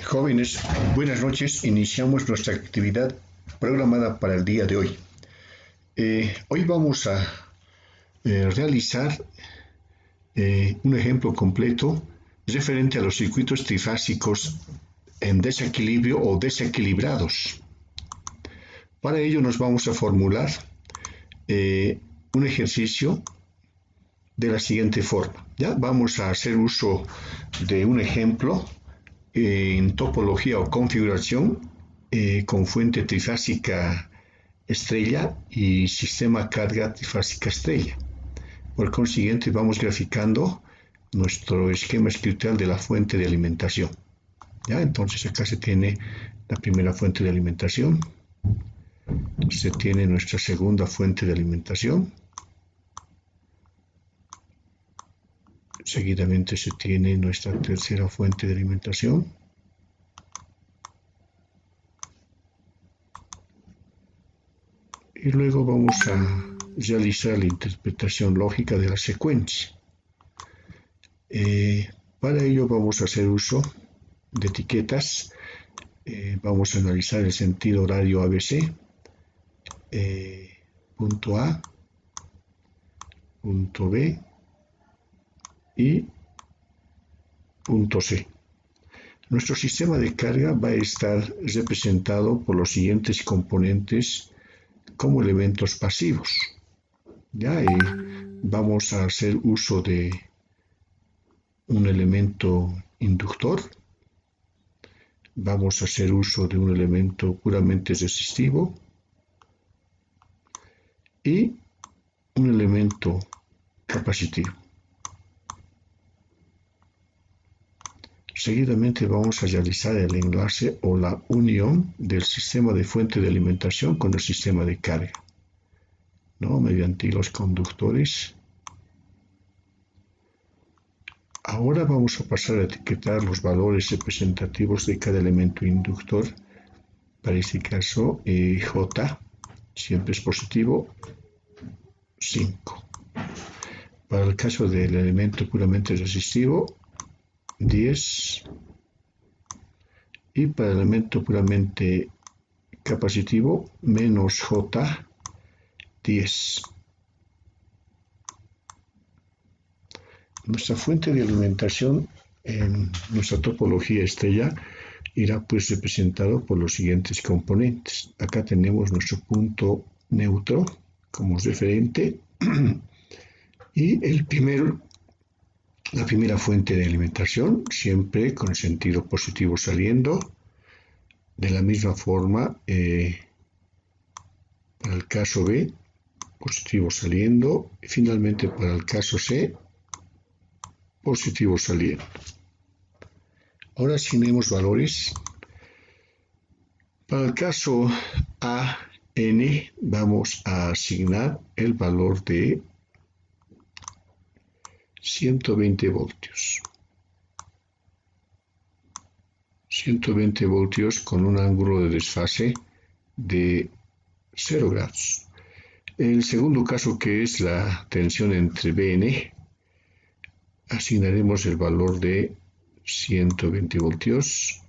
Jóvenes, buenas noches. Iniciamos nuestra actividad programada para el día de hoy. Hoy vamos a realizar un ejemplo completo referente a los circuitos trifásicos en desequilibrio o desequilibrados. Para ello nos vamos a formular un ejercicio de la siguiente forma. Ya vamos a hacer uso de un ejemplo en topología o configuración con fuente trifásica estrella y sistema carga trifásica estrella. Por consiguiente, vamos graficando nuestro esquema escritural de la fuente de alimentación. ¿Ya? Entonces acá se tiene la primera fuente de alimentación, se tiene nuestra segunda fuente de alimentación, seguidamente se tiene nuestra tercera fuente de alimentación, y luego vamos a realizar la interpretación lógica de la secuencia. Para ello vamos a hacer uso de etiquetas. Vamos a analizar el sentido horario ABC, punto A, punto B y punto C. Nuestro sistema de carga va a estar representado por los siguientes componentes como elementos pasivos. Ya vamos a hacer uso de un elemento inductor, vamos a hacer uso de un elemento puramente resistivo y un elemento capacitivo. Seguidamente vamos a realizar el enlace o la unión del sistema de fuente de alimentación con el sistema de carga, ¿no? Mediante los conductores. Ahora vamos a pasar a etiquetar los valores representativos de cada elemento inductor. Para este caso, J siempre es positivo, 5. Para el caso del elemento puramente resistivo, 10. Y para el elemento puramente capacitivo, menos J, 10. Nuestra fuente de alimentación en nuestra topología estrella irá pues representado por los siguientes componentes. Acá tenemos nuestro punto neutro como referente y la primera fuente de alimentación siempre con el sentido positivo saliendo. De la misma forma, para el caso B, positivo saliendo, y finalmente para el caso C, positivo saliendo. Ahora asignemos valores. Para el caso AN vamos a asignar el valor de 120 voltios. 120 voltios con un ángulo de desfase de 0 grados. El segundo caso, que es la tensión entre BN, asignaremos el valor de 120 voltios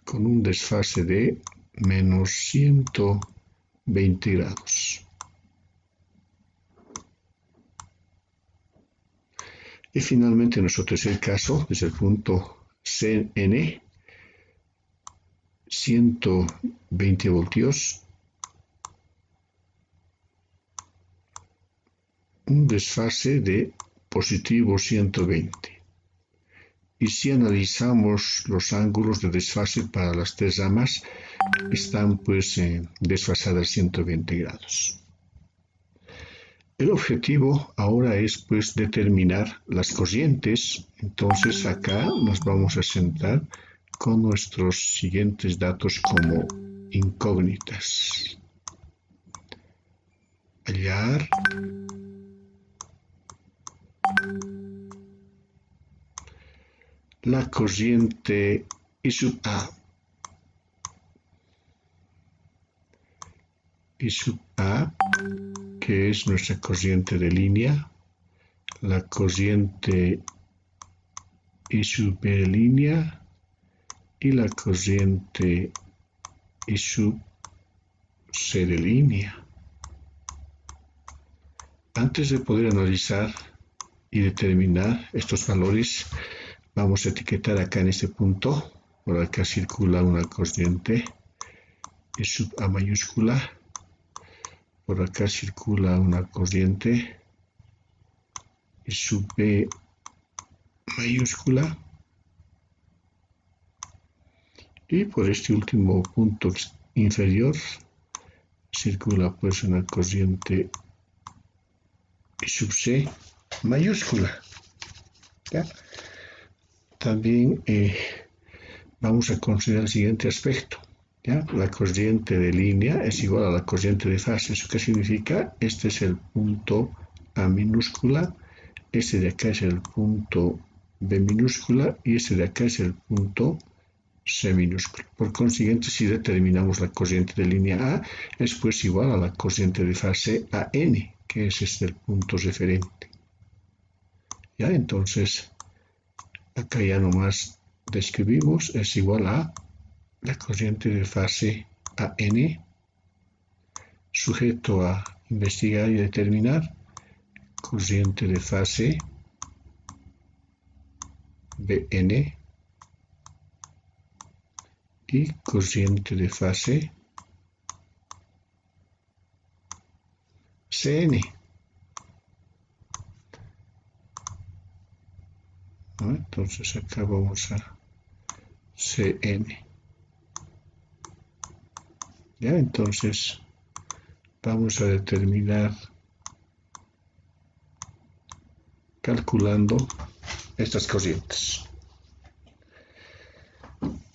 con un desfase de menos 120 grados. Y finalmente nuestro tercer caso, desde el punto CN, 120 voltios, un desfase de positivo 120. Y si analizamos los ángulos de desfase para las tres ramas, están pues desfasadas 120 grados. El objetivo ahora es pues determinar las corrientes. Entonces acá nos vamos a centrar con nuestros siguientes datos como incógnitas. Hallar la corriente I sub A. I sub A, que es nuestra corriente de línea, la corriente I sub B de línea y la corriente I sub C de línea. Antes de poder analizar y determinar estos valores, vamos a etiquetar acá en este punto. Por acá circula una corriente I sub A mayúscula. Por acá circula una corriente I sub B mayúscula. Y por este último punto inferior circula pues una corriente I sub C mayúscula. ¿Ya? También vamos a considerar el siguiente aspecto. ¿Ya? La corriente de línea es igual a la corriente de fase. ¿Eso qué significa? Este es el punto A minúscula, este de acá es el punto B minúscula y este de acá es el punto C minúscula. Por consiguiente, si determinamos la corriente de línea A, es pues igual a la corriente de fase AN, que es este el punto referente. ¿Ya? Entonces, acá ya nomás describimos, es igual a la corriente de fase AN, sujeto a investigar y determinar, corriente de fase BN y corriente de fase CN. ¿No? Entonces acá vamos a CN. ¿Ya? Entonces vamos a determinar calculando estas corrientes.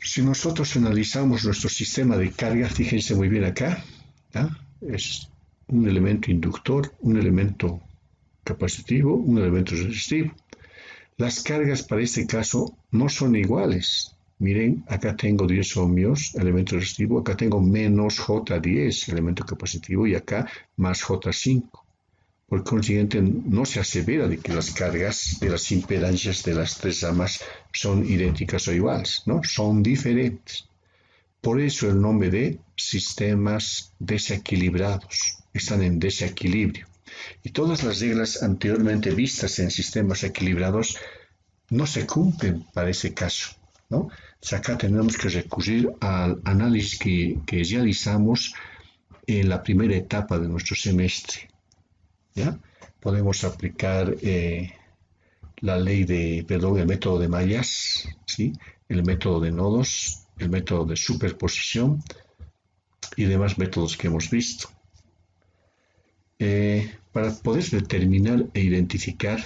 Si nosotros analizamos nuestro sistema de carga, fíjense muy bien acá, ¿ya? Es un elemento inductor, un elemento capacitivo, un elemento resistivo. Las cargas para este caso no son iguales. Miren, acá tengo 10 ohmios, elemento resistivo, acá tengo menos J10, elemento capacitivo, y acá más J5. Por consiguiente, no se asevera de que las cargas de las impedancias de las tres ramas son idénticas o iguales, ¿no? Son diferentes. Por eso el nombre de sistemas desequilibrados. Están en desequilibrio. Y todas las reglas anteriormente vistas en sistemas equilibrados no se cumplen para ese caso, ¿no? O sea, acá tenemos que recurrir al análisis que realizamos en la primera etapa de nuestro semestre. ¿Ya? Podemos aplicar el método de mallas, ¿sí? El método de nodos, el método de superposición y demás métodos que hemos visto. Para poder determinar e identificar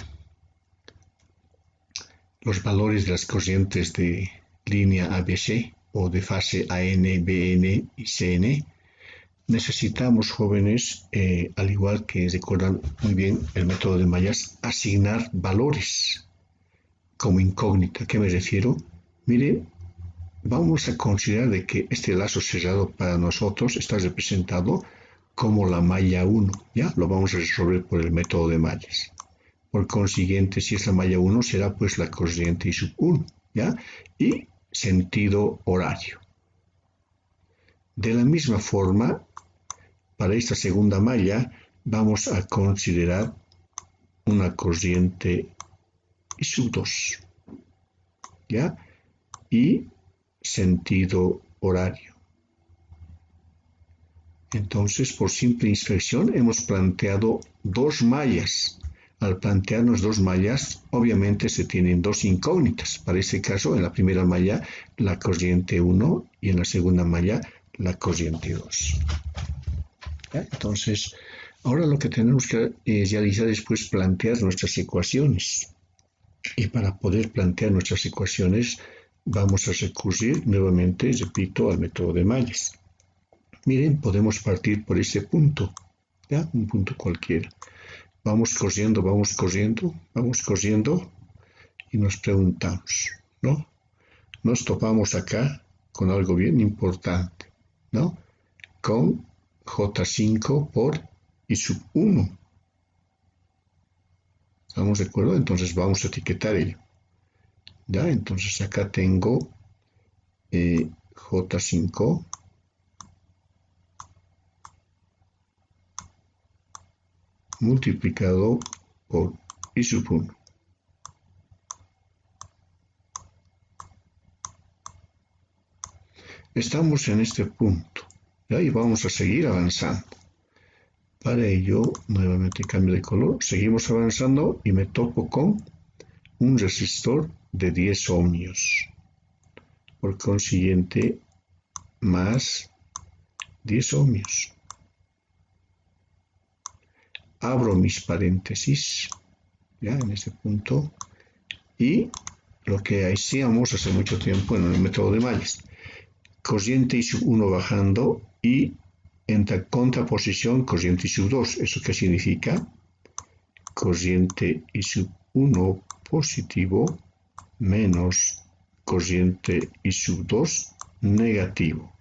los valores de las corrientes de línea ABC o de fase AN, BN y CN, necesitamos, jóvenes, al igual que recuerdan muy bien el método de mallas, asignar valores como incógnita. ¿A qué me refiero? Miren, vamos a considerar de que este lazo cerrado para nosotros está representado como la malla 1, ¿ya? Lo vamos a resolver por el método de mallas. Por consiguiente, si es la malla 1, será pues la corriente I sub 1, ¿ya? Y sentido horario. De la misma forma, para esta segunda malla vamos a considerar una corriente I sub 2, ¿ya? Y sentido horario. Entonces, por simple inspección, hemos planteado dos mallas. Al plantearnos dos mallas, obviamente se tienen dos incógnitas. Para este caso, en la primera malla, la corriente 1 y en la segunda malla, la corriente 2. ¿Ya? Entonces, ahora lo que tenemos que realizar es pues plantear nuestras ecuaciones. Y para poder plantear nuestras ecuaciones, vamos a recurrir nuevamente, repito, al método de mallas. Miren, podemos partir por este punto, ¿ya? Un punto cualquiera. Vamos corriendo y nos preguntamos, ¿no? Nos topamos acá con algo bien importante, ¿no? Con J5 por I sub 1. ¿Estamos de acuerdo? Entonces vamos a etiquetar ello. ¿Ya? Entonces acá tengo J5 multiplicado por I sub 1. Estamos en este punto, ¿ya? Y vamos a seguir avanzando. Para ello, nuevamente cambio de color, seguimos avanzando y me topo con un resistor de 10 ohmios. Por consiguiente, más 10 ohmios. Abro mis paréntesis, ya en este punto, y lo que hacíamos hace mucho tiempo en el método de Malles. Corriente I sub 1 bajando y en contraposición corriente I sub 2. ¿Eso qué significa? Corriente I sub 1 positivo menos corriente I sub 2 negativo.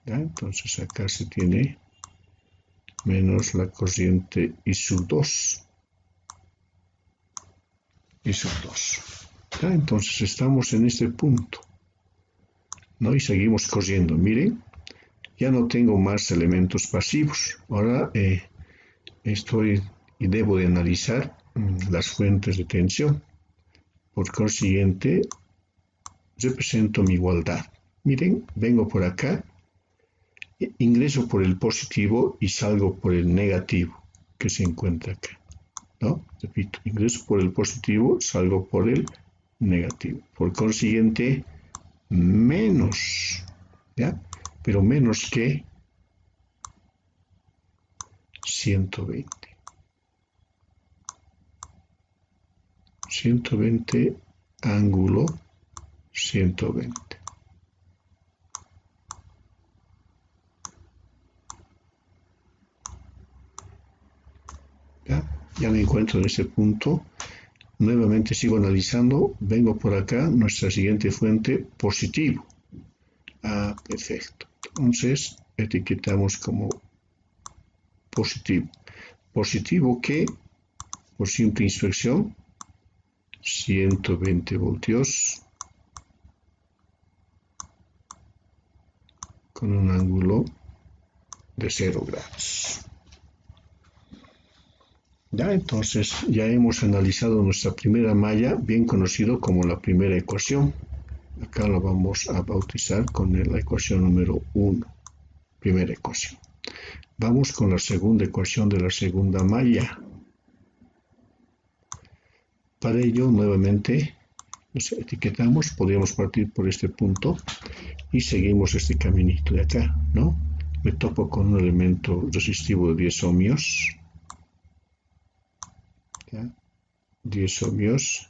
¿Ya? Entonces acá se tiene menos la corriente I sub 2. I sub 2. ¿Ya? Entonces estamos en este punto, ¿no? Y seguimos corriendo. Miren, ya no tengo más elementos pasivos. Ahora estoy y debo de analizar las fuentes de tensión. Por consiguiente, represento mi igualdad. Miren, vengo por acá, ingreso por el positivo y salgo por el negativo que se encuentra acá, ¿no? Repito, ingreso por el positivo, salgo por el negativo. Por consiguiente, menos, ¿ya? Pero menos que 120. 120 ángulo 120. Ya me encuentro en ese punto. Nuevamente sigo analizando. Vengo por acá, nuestra siguiente fuente, positivo. Perfecto. Entonces etiquetamos como positivo. Positivo que, por simple inspección, 120 voltios con un ángulo de 0 grados. Ya, entonces ya hemos analizado nuestra primera malla, bien conocido como la primera ecuación. Acá la vamos a bautizar con la ecuación número 1, primera ecuación. Vamos con la segunda ecuación de la segunda malla. Para ello, nuevamente, nos etiquetamos, podríamos partir por este punto y seguimos este caminito de acá, ¿no? Me topo con un elemento resistivo de 10 ohmios. ¿Ya? 10 ohmios.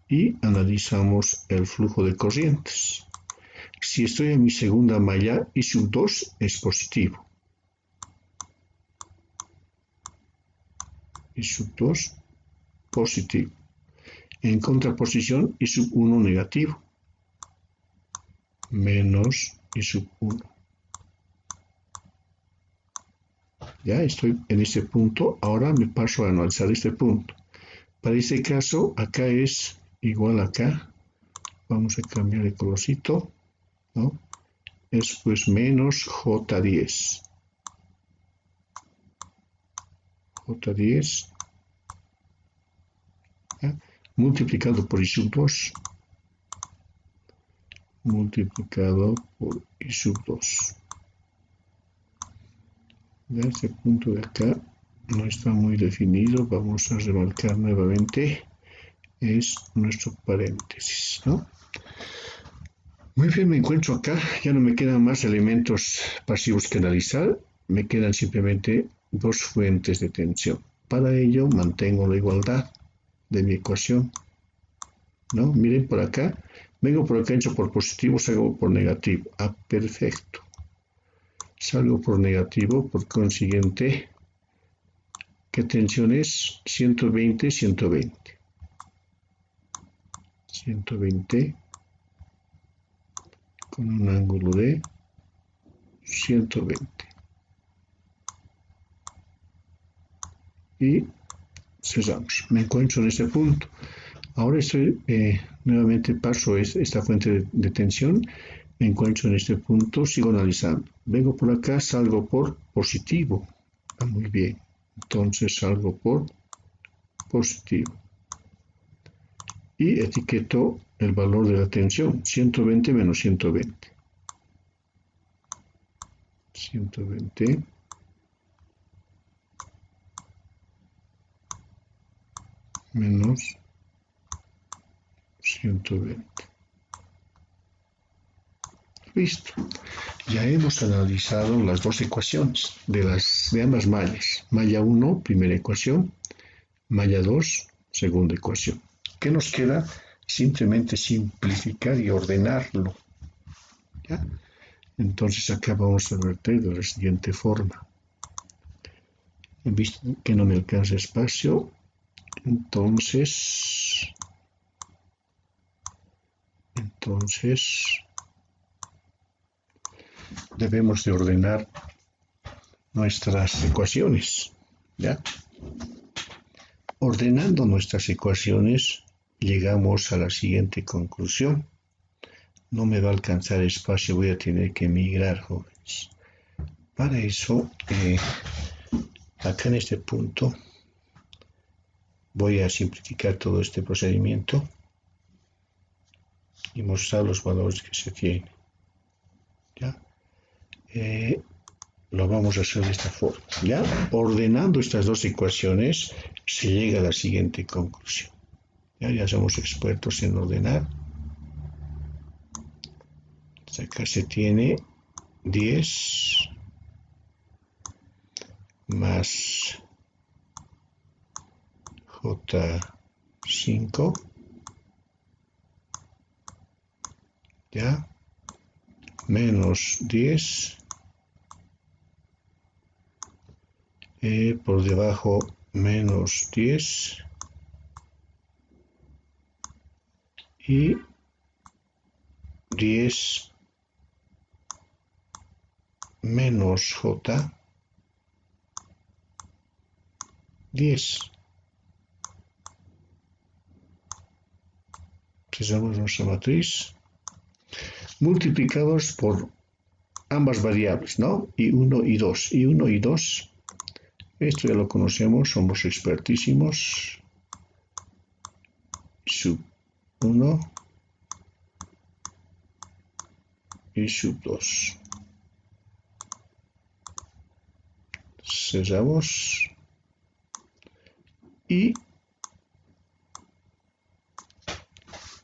Y analizamos el flujo de corrientes. Si estoy en mi segunda malla, I sub 2 es positivo. I sub 2 positivo. En contraposición, I sub 1 negativo. Menos I sub 1. Ya estoy en este punto. Ahora me paso a analizar este punto. Para este caso, acá es igual acá. Vamos a cambiar de colorcito, ¿no? Es pues menos J10. J10 ¿ya? Multiplicado por I sub 2 multiplicado por I sub 2. Ya este punto de acá no está muy definido, vamos a remarcar nuevamente, es nuestro paréntesis, ¿no? Muy bien, me encuentro acá, ya no me quedan más elementos pasivos que analizar, me quedan simplemente dos fuentes de tensión. Para ello mantengo la igualdad de mi ecuación, ¿no? Miren por acá, vengo por acá hecho por positivo, salgo por negativo. Perfecto. Salgo por negativo, por consiguiente, ¿qué tensión es? 120, 120. 120 con un ángulo de 120. Y Cerramos. Me encuentro en este punto. Ahora estoy, nuevamente paso esta fuente de tensión, me encuentro en este punto, sigo analizando. Vengo por acá, salgo por positivo. Muy bien. Entonces salgo por positivo. Y etiqueto el valor de la tensión, 120 menos 120. 120 menos 120. Listo. Ya hemos analizado las dos ecuaciones de ambas mallas. Malla 1, primera ecuación. Malla 2, segunda ecuación. ¿Qué nos queda? Simplemente simplificar y ordenarlo. ¿Ya? Entonces acá vamos a verter de la siguiente forma. Visto que no me alcanza espacio, entonces debemos de ordenar nuestras ecuaciones, ¿ya? Ordenando nuestras ecuaciones, llegamos a la siguiente conclusión. No me va a alcanzar espacio, voy a tener que migrar, jóvenes. Para eso, acá en este punto, voy a simplificar todo este procedimiento y mostrar los valores que se tienen. ¿Ya? Lo vamos a hacer de esta forma. ¿Ya? Ordenando estas dos ecuaciones, se llega a la siguiente conclusión. Ya somos expertos en ordenar. Acá se tiene 10 más J5, ya, menos 10, por debajo menos 10 y 10 menos J, 10. Usamos nuestra matriz, multiplicados por ambas variables, ¿no? Y 1 y 2. Y 1 y 2, esto ya lo conocemos, somos expertísimos. Sub 1 y sub 2. Cerramos. Y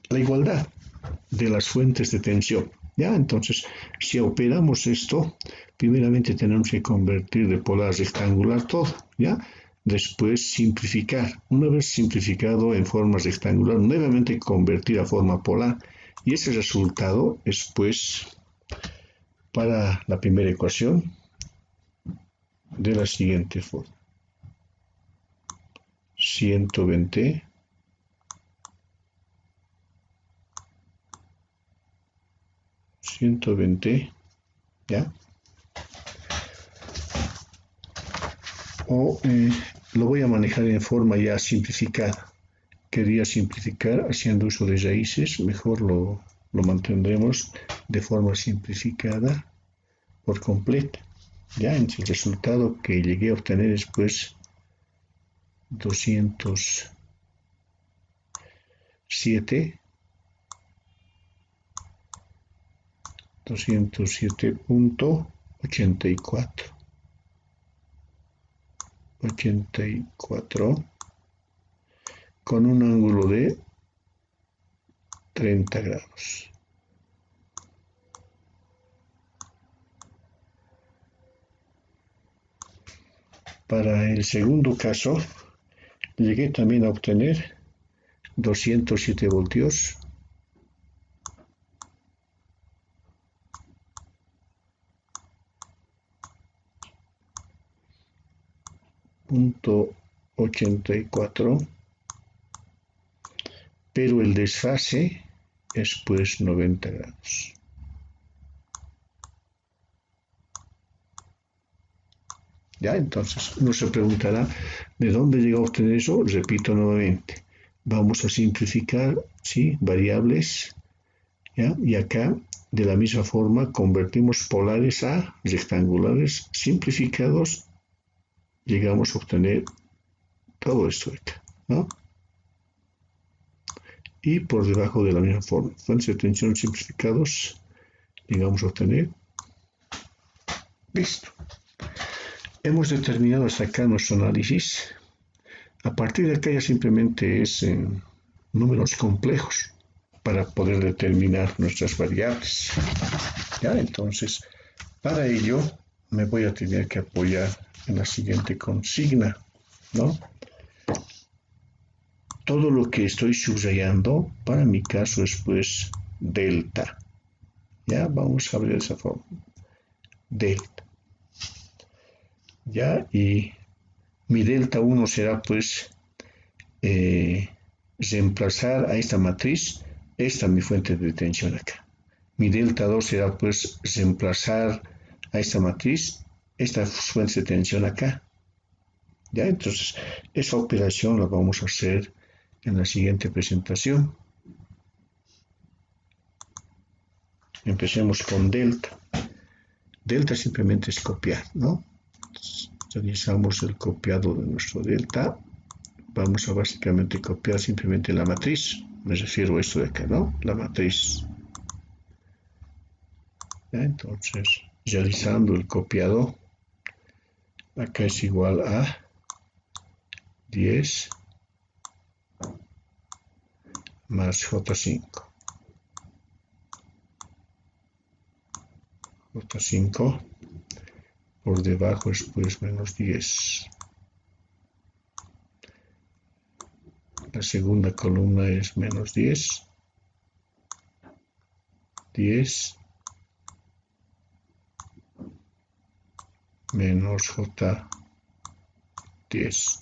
la igualdad de las fuentes de tensión. ¿Ya? Entonces, si operamos esto, primeramente tenemos que convertir de polar rectangular todo, ¿ya? Después simplificar. Una vez simplificado en forma rectangular, nuevamente convertir a forma polar. Y ese resultado es, pues, para la primera ecuación, de la siguiente forma. 120 ¿ya? O lo voy a manejar en forma ya simplificada. Quería simplificar haciendo uso de raíces, mejor lo mantendremos de forma simplificada por completo. Ya el resultado que llegué a obtener es pues 207.84 con un ángulo de 30 grados. Para el segundo caso, llegué también a obtener 207 voltios .84, pero el desfase es pues 90 grados. ¿Ya? Entonces uno se preguntará, ¿de dónde llega a obtener eso? Repito nuevamente, vamos a simplificar, ¿sí? Variables, ¿ya? Y acá, de la misma forma, convertimos polares a rectangulares simplificados, llegamos a obtener todo esto de acá, ¿no? Y por debajo de la misma forma, fuentes de tensión simplificados, llegamos a obtener, listo. Hemos determinado hasta acá nuestro análisis. A partir de acá ya simplemente es en números complejos para poder determinar nuestras variables. ¿Ya? Entonces, para ello me voy a tener que apoyar en la siguiente consigna, ¿no? Todo lo que estoy subrayando para mi caso es pues delta. Ya, vamos a ver de esa forma. Delta. Ya, y mi delta 1 será pues reemplazar a esta matriz, esta mi fuente de tensión acá. Mi delta 2 será pues reemplazar a esta matriz, esta fuente de tensión acá. Ya, entonces esa operación la vamos a hacer en la siguiente presentación. Empecemos con delta. Delta simplemente es copiar, ¿no? Entonces, realizamos el copiado de nuestro delta. Vamos a básicamente copiar simplemente la matriz. Me refiero a esto de acá, ¿no? La matriz. ¿Ya? Entonces, realizando el copiado, acá es igual a 10 más J5. J5 por debajo es pues menos 10. La segunda columna es menos 10. 10 menos J10.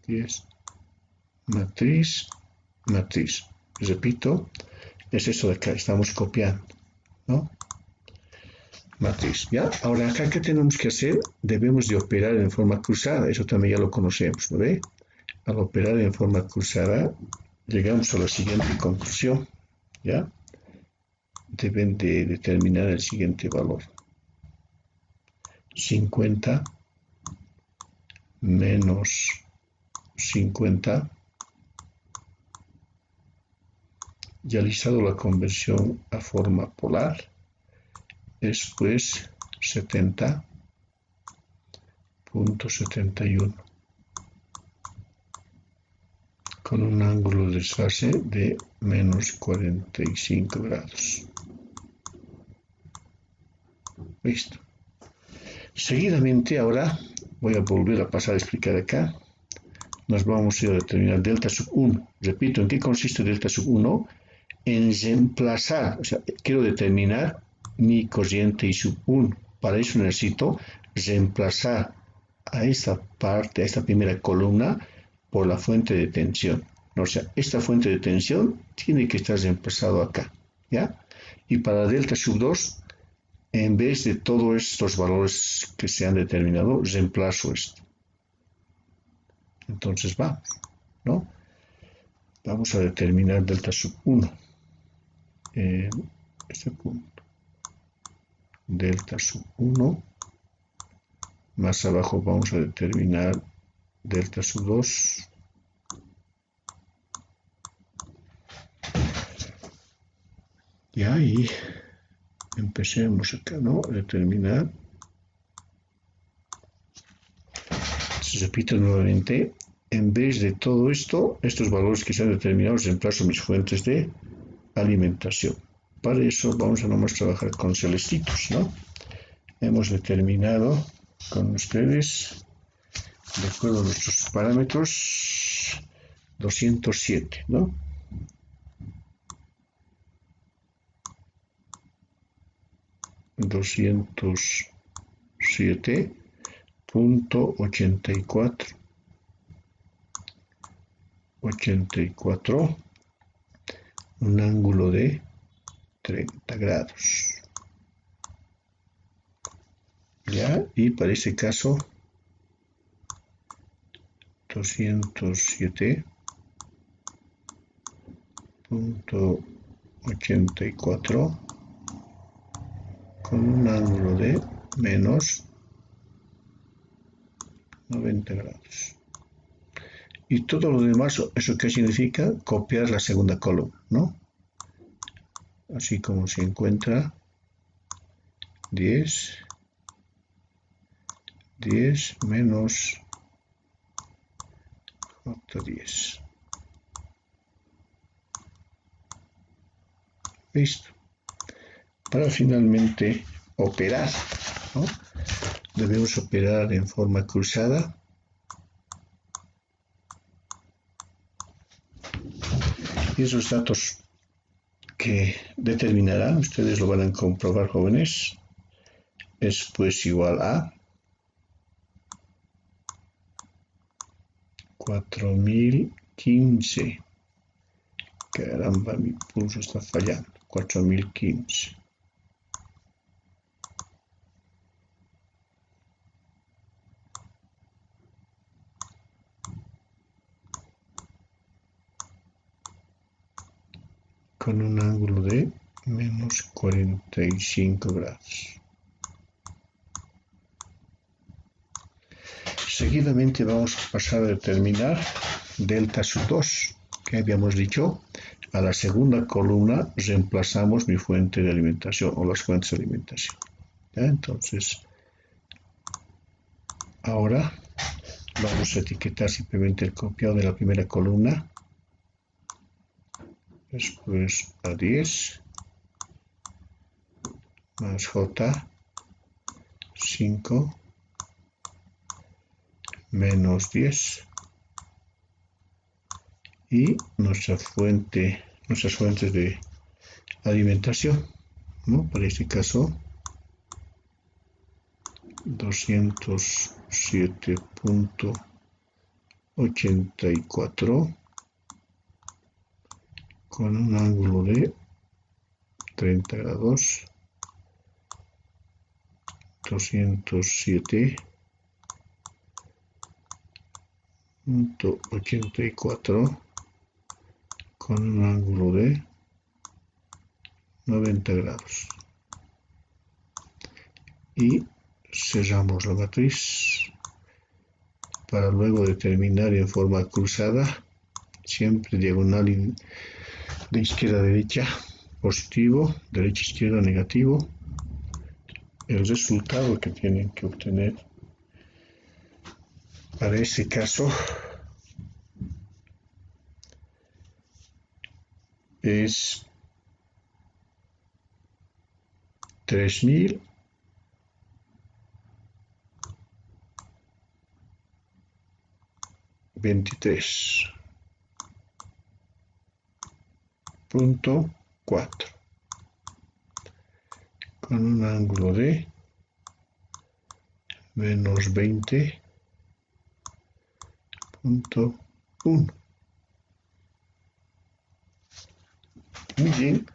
10. Matriz, matriz. Repito, es eso de acá, estamos copiando, ¿no? Matriz, ¿ya? Ahora acá, ¿qué tenemos que hacer? Debemos de operar en forma cruzada, eso también ya lo conocemos, ¿no ve? Al operar en forma cruzada, llegamos a la siguiente conclusión, ¿ya? Deben de determinar el siguiente valor. 50 menos 50, realizado la conversión a forma polar, es pues 70.71 con un ángulo de desfase de menos 45 grados. Listo. Seguidamente ahora voy a volver a pasar a explicar acá. Nos vamos a ir a determinar delta sub 1. Repito, ¿en qué consiste delta sub 1? En reemplazar, o sea, quiero determinar mi corriente I sub 1. Para eso necesito reemplazar a esta parte, a esta primera columna, por la fuente de tensión. O sea, esta fuente de tensión tiene que estar reemplazado acá, ¿ya? Y para delta sub 2, en vez de todos estos valores que se han determinado, reemplazo esto. Entonces vamos, ¿no? Vamos a determinar delta sub 1 en este punto. Delta sub 1. Más abajo vamos a determinar delta sub 2. Y ahí empecemos acá, ¿no? A determinar. Se repite nuevamente. En vez de todo esto, estos valores que se han determinado, reemplazo mis fuentes de alimentación. Para eso vamos a nomás trabajar con celestitos, ¿no? Hemos determinado con ustedes, de acuerdo a nuestros parámetros, 207, ¿no? 207.84. 84, un ángulo de 30 grados. ya, y para este caso 207.84 con un ángulo de menos 90 grados. Y todo lo demás, ¿eso qué significa? Copiar la segunda columna, ¿no? Así como se encuentra 10 menos J10. Listo. Para finalmente operar, ¿no? Debemos operar en forma cruzada. Y esos datos que determinarán, ustedes lo van a comprobar, jóvenes, es pues igual a 4015. Caramba, mi pulso está fallando. 4015. Con un ángulo de menos 45 grados. Seguidamente vamos a pasar a determinar delta sub 2, que habíamos dicho. A la segunda columna reemplazamos mi fuente de alimentación o las fuentes de alimentación. ¿Ya? Entonces, ahora vamos a etiquetar simplemente el copiado de la primera columna. Después a 10 más J 5 menos 10 y nuestras fuentes de alimentación, ¿no? Para este caso 207.84 con un ángulo de 30 grados. 207.84 con un ángulo de 90 grados. Y cerramos la matriz para luego determinar en forma cruzada, siempre diagonal de izquierda a derecha positivo, derecha a izquierda negativo, el resultado que tienen que obtener. Para este caso es 3023.4 con un ángulo de menos 20.1. Muy bien,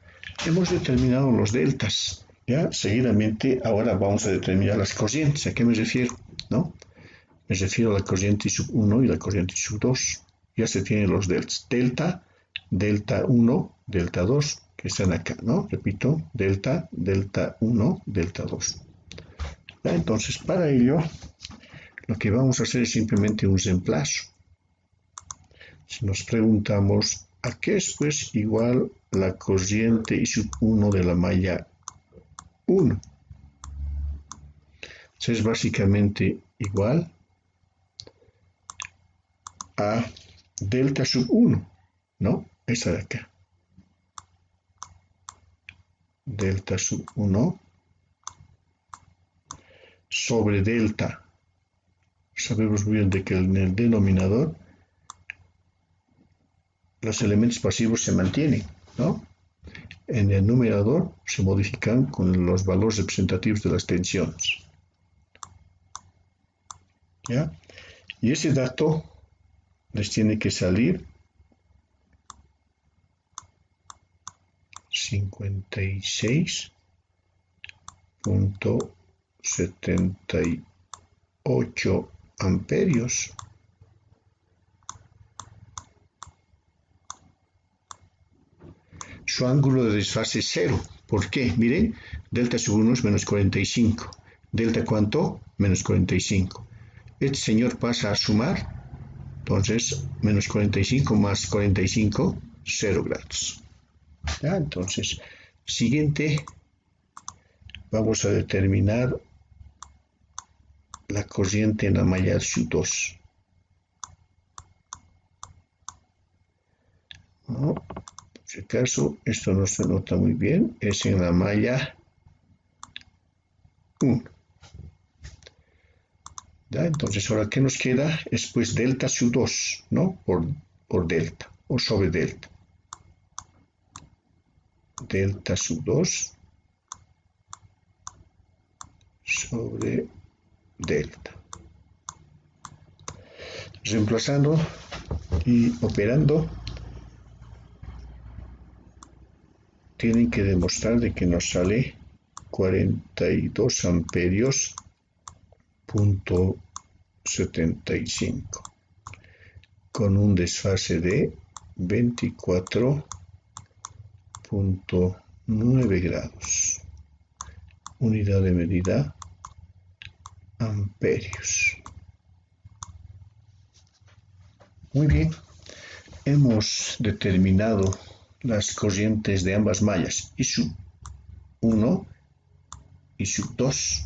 hemos determinado los deltas. Ya, seguidamente, ahora vamos a determinar las corrientes. ¿A qué me refiero? ¿No? Me refiero a la corriente sub 1 y la corriente sub 2. Ya se tienen los deltas. Delta 1, delta 2, que están acá, ¿no? Repito, delta 1, delta 2. ¿Ya? Entonces, para ello, lo que vamos a hacer es simplemente un reemplazo. Si nos preguntamos, ¿a qué es pues igual la corriente I sub 1 de la malla 1? Es básicamente igual a delta sub 1, ¿no? Esta de acá. Delta sub 1 sobre delta. Sabemos muy bien de que en el denominador los elementos pasivos se mantienen, ¿no? En el numerador se modifican con los valores representativos de las tensiones. ¿Ya? Y ese dato les tiene que salir 56.8 .78 amperios. Su ángulo de desfase es 0. ¿Por qué? Miren, delta sub 1 es menos 45. ¿Delta cuánto? Menos 45. Este señor pasa a sumar, entonces menos 45 más 45, 0 grados. ¿Ya? Entonces, siguiente, vamos a determinar la corriente en la malla sub 2. ¿No? Por si acaso, esto no se nota muy bien, es en la malla 1. ¿Ya? Entonces, ahora, ¿qué nos queda? Es pues delta sub 2, ¿no? Por delta, o sobre delta. Delta sub 2 sobre delta. Reemplazando y operando, tienen que demostrar de que nos sale 42 amperios punto 75 con un desfase de 24.9 grados. Unidad de medida amperios. Muy bien, hemos determinado las corrientes de ambas mallas, I sub 1 y sub 2.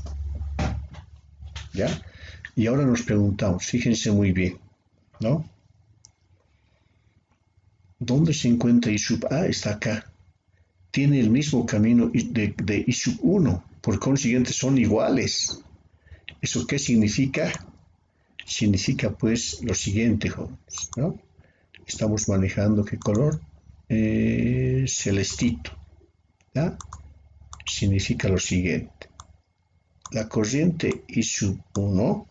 ¿Ya? Y ahora nos preguntamos, fíjense muy bien, ¿no? ¿Dónde se encuentra I sub A? Está acá. Tiene el mismo camino de I sub 1, por consiguiente son iguales. ¿Eso qué significa? Significa pues lo siguiente, jóvenes, ¿no? Estamos manejando ¿qué color? Celestito, ¿ya? Significa lo siguiente. La corriente I sub 1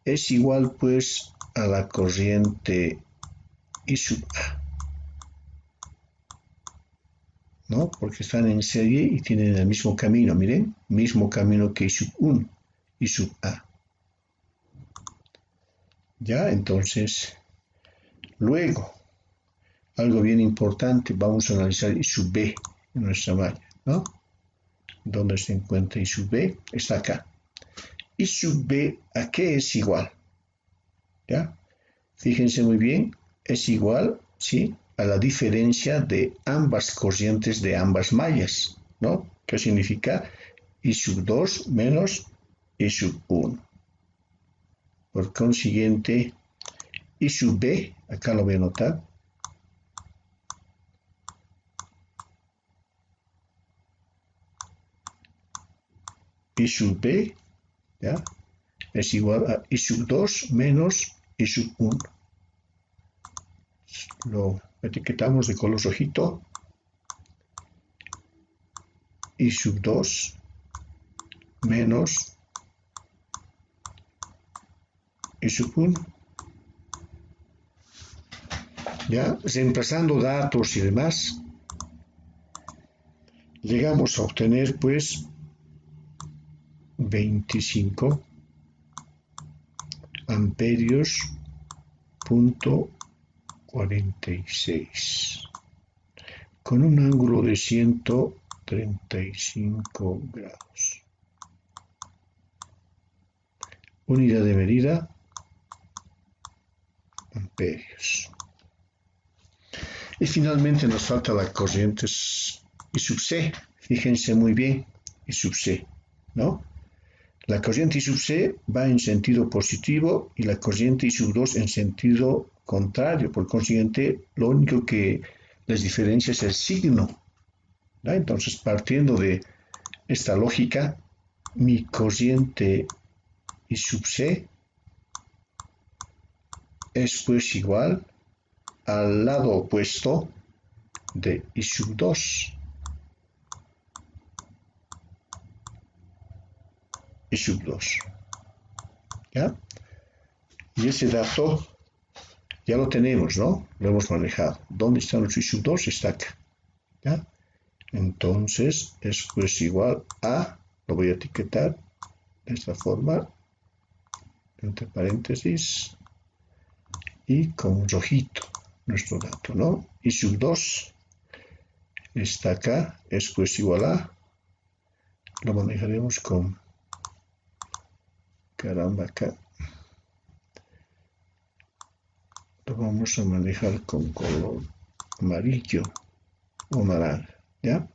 es igual pues a la corriente I sub A, ¿no? Porque están en serie y tienen el mismo camino, miren, mismo camino que I sub 1, I sub A. Ya, entonces, luego, algo bien importante, vamos a analizar I sub B en nuestra malla, ¿no? ¿Dónde se encuentra I sub B? Está acá. I sub B, ¿a qué es igual? ¿Ya? Fíjense muy bien, es igual, ¿sí?, a la diferencia de ambas corrientes de ambas mallas, ¿no? ¿Qué significa? I sub 2 menos I sub 1. Por consiguiente, I sub B, acá lo voy a anotar, I sub B, ¿ya?, es igual a I sub 2 menos I sub 1. Lo etiquetamos de color rojito. I sub 2 menos I sub 1. Ya, reemplazando datos y demás, llegamos a obtener pues 25 amperios punto 46 con un ángulo de 135 grados. Unidad de medida amperios. Y finalmente nos falta la corriente I sub C. Fíjense muy bien, I sub C, ¿no? La corriente I sub C va en sentido positivo y la corriente I sub 2 en sentido contrario. Por consiguiente, lo único que les diferencia es el signo, ¿no? Entonces, partiendo de esta lógica, mi corriente I sub C es pues igual al lado opuesto de I sub 2. I sub 2. ¿Ya? Y ese dato ya lo tenemos, ¿no? Lo hemos manejado. ¿Dónde está nuestro I sub 2? Está acá. ¿Ya? Entonces es pues igual a, lo voy a etiquetar, de esta forma, entre paréntesis, y con rojito nuestro dato, ¿no? Y sub 2 está acá, es pues igual a, lo manejaremos con, caramba, acá, lo vamos a manejar con color amarillo o naranja, ¿ya?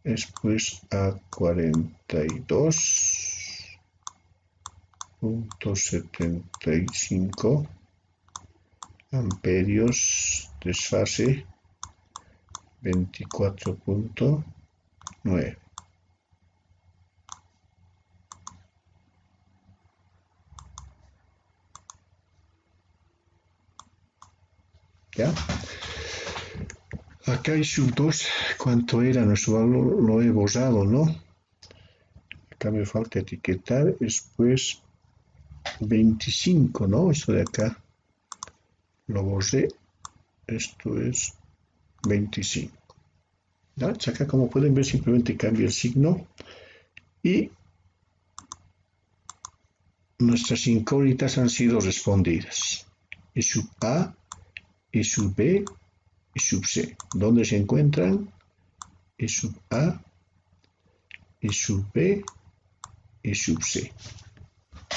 Es pues a 42.75 amperios, desfase 24.9. ¿Ya? Acá hay sub 2, ¿cuánto era nuestro valor? Lo he borrado, ¿no? Acá me falta etiquetar, es pues 25, ¿no? Esto de acá lo borré, esto es 25. ¿Ya? Acá, como pueden ver, simplemente cambia el signo y nuestras incógnitas han sido respondidas. Y sub A, y sub B, y sub C. ¿Dónde se encuentran? Y sub A, y sub B, y sub C.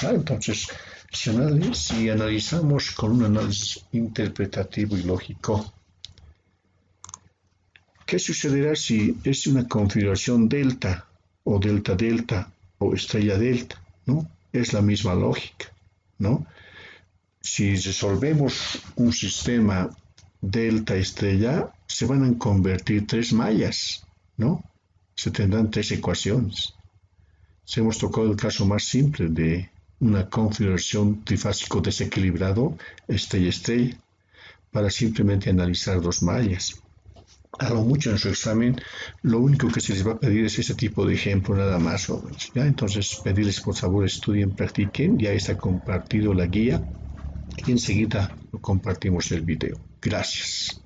Entonces, si analizamos con un análisis interpretativo y lógico, ¿qué sucederá si es una configuración delta o delta-delta o estrella-delta? ¿No? Es la misma lógica, ¿no? Si resolvemos un sistema delta-estrella, se van a convertir 3 mallas, ¿no? Se tendrán 3 ecuaciones. Si hemos tocado el caso más simple de una configuración trifásico desequilibrado, estrella-estrella, para simplemente analizar 2 mallas. A lo mucho en su examen, lo único que se les va a pedir es ese tipo de ejemplo nada más, jóvenes, ¿ya? Entonces, pedirles por favor estudien, practiquen, ya está compartido la guía y enseguida compartimos el video. Gracias.